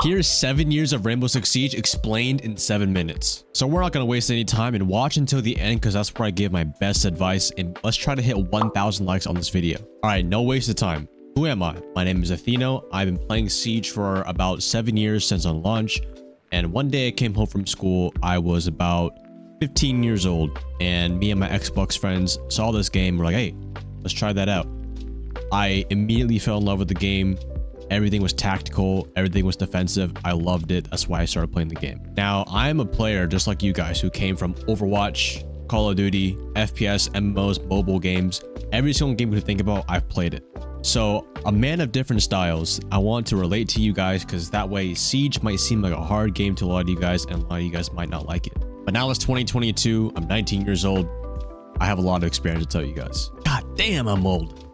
Here's 7 years of Rainbow Six Siege explained in 7 minutes. So we're not going to waste any time and watch until the end because that's where I give my best advice, and let's try to hit 1,000 likes on this video. All right, no waste of time. Who am I? My name is Athieno. I've been playing Siege for about 7 years since on launch, and one day I came home from school. I was about 15 years old, and me and my Xbox friends saw this game. We're like, hey, let's try that out. I immediately fell in love with the game. Everything was tactical, everything was defensive. I loved it. That's why I started playing the game. Now, I'm a player just like you guys who came from Overwatch, Call of Duty, FPS, MMOs, mobile games. Every single game you could think about, I've played it. So, a man of different styles. I want to relate to you guys because that way Siege might seem like a hard game to a lot of you guys, and a lot of you guys might not like it. But now it's 2022. I'm 19 years old. I have a lot of experience to tell you guys. God damn, I'm old.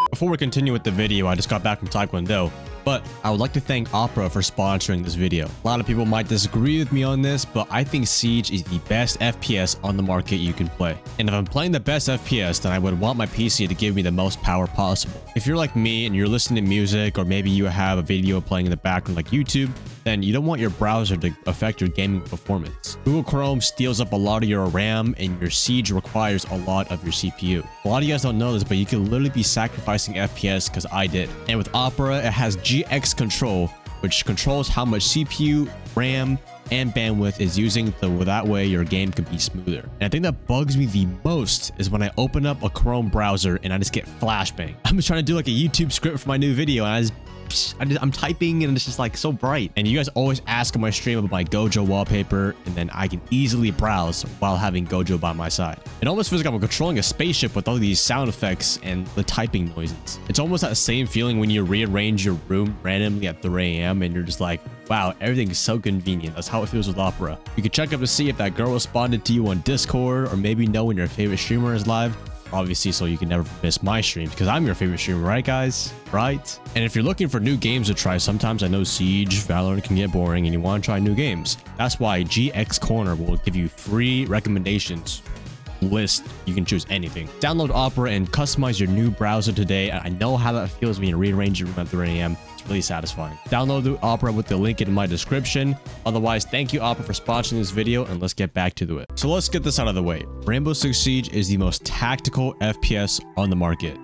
Before we continue with the video, I just got back from Taekwondo, but I would like to thank Opera for sponsoring this video. A lot of people might disagree with me on this, but I think Siege is the best FPS on the market you can play. And if I'm playing the best FPS, then I would want my PC to give me the most power possible. If you're like me and you're listening to music, or maybe you have a video playing in the background like YouTube, then you don't want your browser to affect your gaming performance. Google Chrome steals up a lot of your RAM, and your Siege requires a lot of your CPU. A lot of you guys don't know this, but you can literally be sacrificing FPS, because I did. And with Opera, it has GX Control, which controls how much CPU, RAM, and bandwidth is using, so that way your game can be smoother. And I think that bugs me the most is when I open up a Chrome browser and I just get flashbang. I'm just trying to do like a YouTube script for my new video, and I'm typing and it's just like so bright. And you guys always ask on my stream about my Gojo wallpaper, and then I can easily browse while having Gojo by my side. It almost feels like I'm controlling a spaceship with all these sound effects and the typing noises. It's almost that same feeling when you rearrange your room randomly at 3 AM and you're just like, wow, everything is so convenient. That's how it feels with Opera. You can check up to see if that girl responded to you on Discord, or maybe know when your favorite streamer is live. Obviously, so you can never miss my streams, because I'm your favorite streamer, right guys? Right? And if you're looking for new games to try, sometimes I know Siege, Valorant can get boring and you want to try new games. That's why GX Corner will give you free recommendations list. You can choose anything. Download Opera and customize your new browser today. I know how that feels when you rearrange your room at 3 AM. It's really satisfying. Download the Opera with the link in my description. Otherwise, thank you Opera for sponsoring this video, and let's get back to it. So let's get this out of the way. Rainbow Six Siege is the most tactical FPS on the market.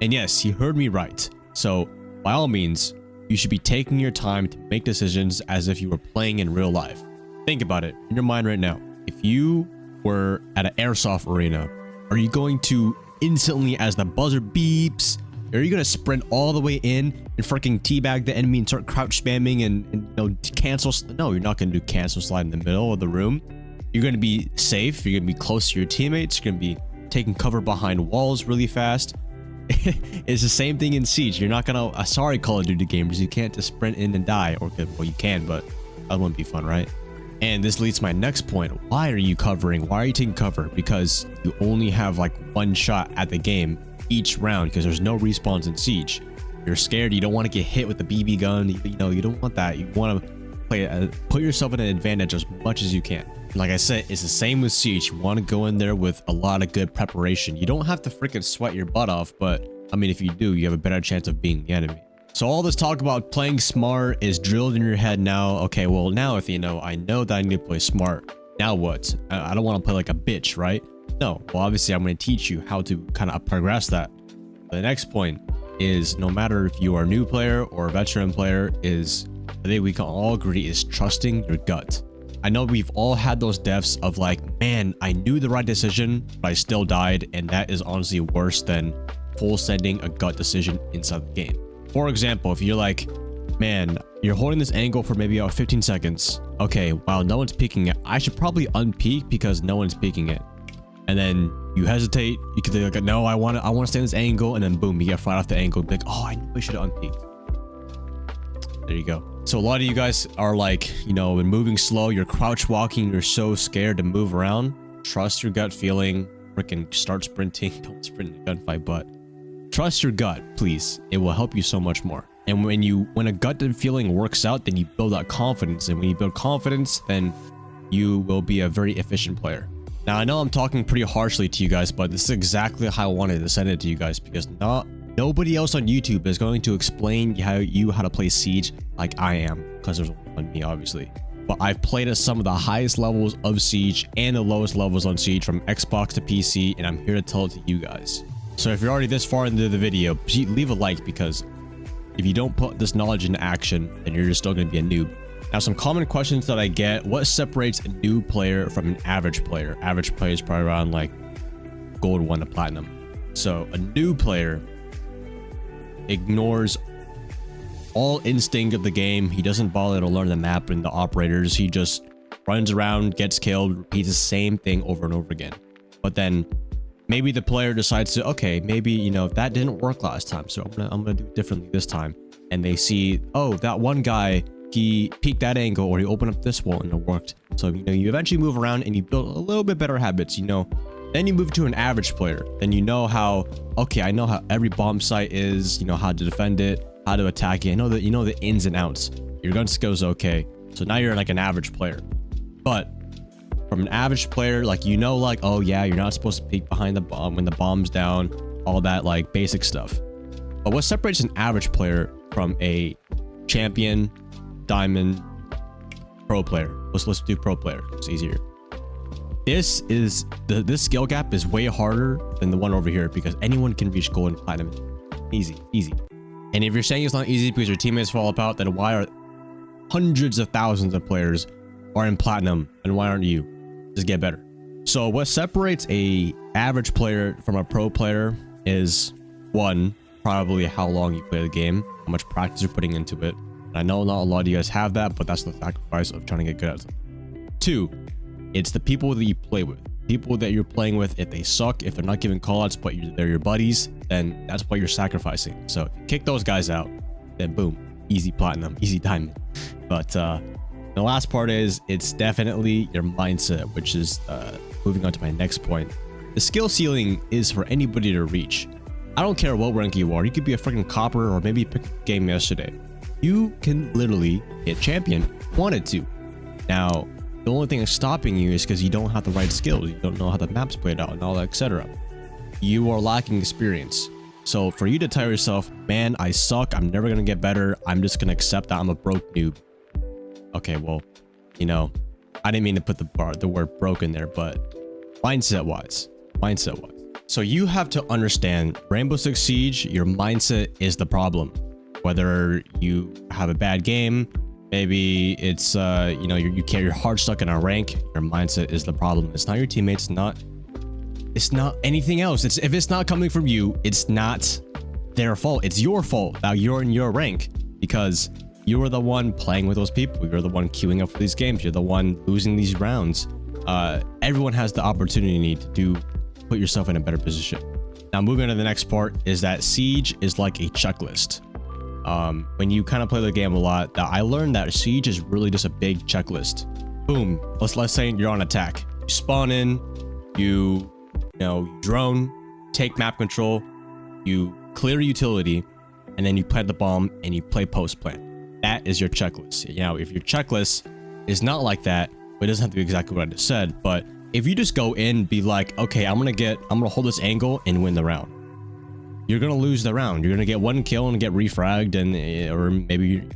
And yes, you heard me right. So by all means, you should be taking your time to make decisions as if you were playing in real life. Think about it in your mind right now. If you were at an airsoft arena, are you going to instantly, as the buzzer beeps, are you going to sprint all the way in and freaking teabag the enemy and start crouch spamming and you know, cancel? No, you're not going to do cancel slide in the middle of the room. You're going to be safe. You're going to be close to your teammates. You're going to be taking cover behind walls really fast. It's the same thing in Siege. You're not going to, sorry Call of Duty gamers, you can't just sprint in and die. Or, well, you can, but that wouldn't be fun, right? And this leads to my next point. Why are you covering? Why are you taking cover? Because you only have like one shot at the game each round, because there's no respawns in Siege. You're scared. You don't want to get hit with the BB gun. You know, you don't want that. You want to play, put yourself in an advantage as much as you can. Like I said, it's the same with Siege. You want to go in there with a lot of good preparation. You don't have to freaking sweat your butt off, but I mean, if you do, you have a better chance of being the enemy. So all this talk about playing smart is drilled in your head now. Okay, well now if you know, I know that I need to play smart. Now what? I don't want to play like a bitch, right? No. Well, obviously I'm going to teach you how to kind of progress that. The next point is, no matter if you are a new player or a veteran player, is I think we can all agree is trusting your gut. I know we've all had those deaths of like, man, I knew the right decision, but I still died. And that is honestly worse than full sending a gut decision inside the game. For example, if you're like, man, you're holding this angle for maybe about 15 seconds. Okay, wow, no one's peeking it. I should probably unpeek because no one's peeking it. And then you hesitate. You could be like, no, I want to stay in this angle. And then boom, you get right off the angle. Be like, oh, I knew I should have unpeeked. There you go. So a lot of you guys are like, you know, when moving slow, you're crouch walking, you're so scared to move around. Trust your gut feeling. Freaking start sprinting. Don't sprint in a gunfight, but trust your gut, please. It will help you so much more. And when a gut feeling works out, then you build that confidence. And when you build confidence, then you will be a very efficient player. Now, I know I'm talking pretty harshly to you guys, but this is exactly how I wanted to send it to you guys, because not Nobody else on YouTube is going to explain how to play Siege like I am, because there's one me, obviously. But I've played at some of the highest levels of Siege and the lowest levels on Siege from Xbox to PC, and I'm here to tell it to you guys. So if you're already this far into the video, leave a like, because if you don't put this knowledge into action, then you're just still going to be a noob. Now, some common questions that I get: what separates a new player from an average player? Average player is probably around like gold 1 to platinum. So a new player ignores all instinct of the game. He doesn't bother to learn the map and the operators. He just runs around, gets killed, repeats the same thing over and over again. But then maybe the player decides to, okay, maybe, you know, that didn't work last time, so I'm gonna do it differently this time. And they see, oh, that one guy, he peeked that angle, or he opened up this wall and it worked. So, you know, you eventually move around and you build a little bit better habits, you know. Then you move to an average player. Then you know how, okay, I know how every bomb site is, you know, how to defend it, how to attack it. I know that, you know, the ins and outs. Your gun skills okay. So now you're like an average player. But from an average player, like, you know, like, oh yeah, you're not supposed to peek behind the bomb when the bomb's down, all that like basic stuff. But what separates an average player from a champion, diamond, pro player? Let's do pro player. It's easier. This skill gap is way harder than the one over here, because anyone can reach gold and platinum. Easy. And if you're saying it's not easy because your teammates fall apart, then why are hundreds of thousands of players are in platinum, and why aren't you? Just get better. So what separates a average player from a pro player is, one, probably how long you play the game, how much practice you're putting into it. And I know not a lot of you guys have that, but that's the sacrifice of trying to get good at something. Two, it's the people that you play with. People that you're playing with, if they suck, if they're not giving callouts, but they're your buddies, then that's what you're sacrificing. So if you kick those guys out, then boom, easy platinum, easy diamond. But the last part is, it's definitely your mindset, which is moving on to my next point. The skill ceiling is for anybody to reach. I don't care what rank you are. You could be a freaking copper, or maybe you picked a game yesterday. You can literally hit champion if you wanted to. Now, the only thing that's stopping you is because you don't have the right skills. You don't know how the map's played out and all that, etc. You are lacking experience. So for you to tell yourself, man, I suck, I'm never gonna get better, I'm just gonna accept that I'm a broke noob. Okay, well, you know, I didn't mean to put the word broke in there, but mindset wise. So you have to understand, Rainbow Six Siege, your mindset is the problem. Whether you have a bad game, maybe it's you know, you're hard stuck in a rank, your mindset is the problem. It's not your teammates, it's not anything else. If it's not coming from you, it's not their fault. It's your fault that you're in your rank, because you are the one playing with those people. You're the one queuing up for these games. You're the one losing these rounds. Everyone has the opportunity to put yourself in a better position. Now, moving on to the next part is that Siege is like a checklist. When you kind of play the game a lot, I learned that Siege is really just a big checklist. Boom. Let's say you're on attack. You spawn in, you drone, take map control, you clear utility, and then you plant the bomb and you play post plant. That is your checklist. You know, if your checklist is not like that, it doesn't have to be exactly what I just said, but if you just go in, be like, okay, I'm gonna hold this angle and win the round, you're gonna lose the round. You're gonna get one kill and get refragged, or maybe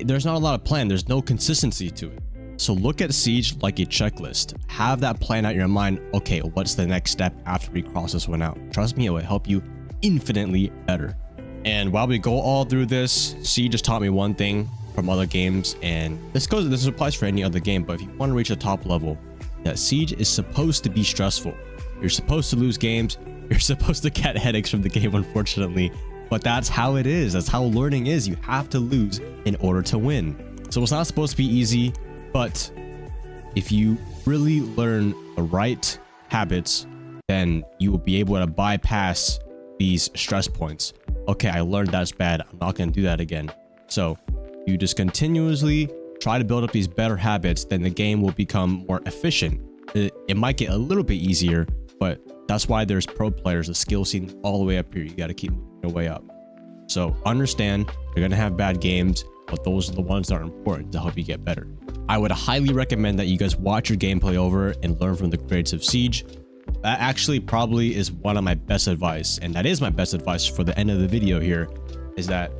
there's not a lot of plan. There's no consistency to it. So look at Siege like a checklist. Have that plan out in your mind. Okay, what's the next step after we cross this one out? Trust me, it will help you infinitely better. And while we go all through this, Siege just taught me one thing from other games, and this applies for any other game, but if you want to reach the top level, that Siege is supposed to be stressful. You're supposed to lose games. You're supposed to get headaches from the game, unfortunately, but that's how it is. That's how learning is. You have to lose in order to win. So it's not supposed to be easy, but if you really learn the right habits, then you will be able to bypass these stress points. Okay, I learned that's bad. I'm not going to do that again. So you just continuously try to build up these better habits, then the game will become more efficient. It might get a little bit easier, but that's why there's pro players, the skill ceiling all the way up here. You got to keep moving your way up. So understand you're going to have bad games, but those are the ones that are important to help you get better. I would highly recommend that you guys watch your gameplay over and learn from the creators of Siege. that actually probably is one of my best advice, and that is my best advice for the end of the video here, is that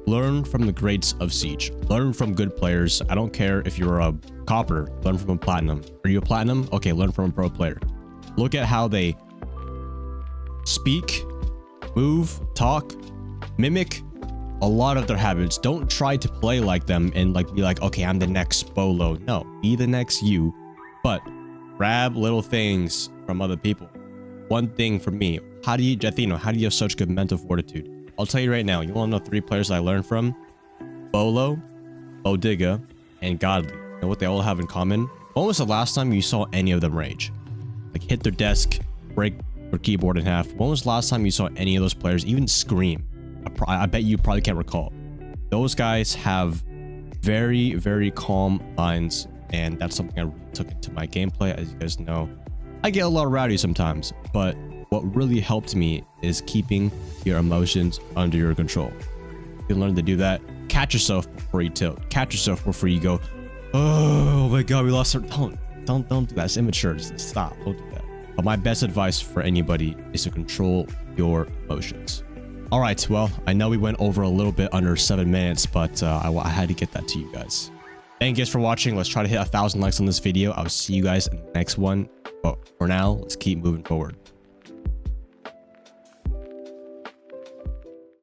learn from the greats of Siege. Learn from good players. I don't care if you're a copper, learn from a platinum. Are you a platinum? Okay, learn from a pro player. Look at how they speak, move, talk, mimic a lot of their habits. Don't try to play like them and like be like, okay, I'm the next Bolo. No, be the next you, but grab little things from other people. One thing from me, how do you have such good mental fortitude? I'll tell you right now, you want to know 3 players I learned from? Bolo, Bodiga, and Godly. You know what they all have in common? When was the last time you saw any of them rage? Like hit their desk, break their keyboard in half. When was the last time you saw any of those players even scream? I bet you probably can't recall. Those guys have very, very calm minds, and that's something I really took into my gameplay. As you guys know, I get a lot rowdy sometimes, but what really helped me is keeping your emotions under your control. You learn to do that. Catch yourself before you tilt. Catch yourself before you go, oh my god, we lost our... Don't do that. It's immature. Just stop. Don't do that. But my best advice for anybody is to control your emotions. All right, well, I know we went over a little bit under 7 minutes, but I had to get that to you guys. Thank you guys for watching. Let's try to hit 1,000 likes on this video. I'll see you guys in the next one. But for now, let's keep moving forward.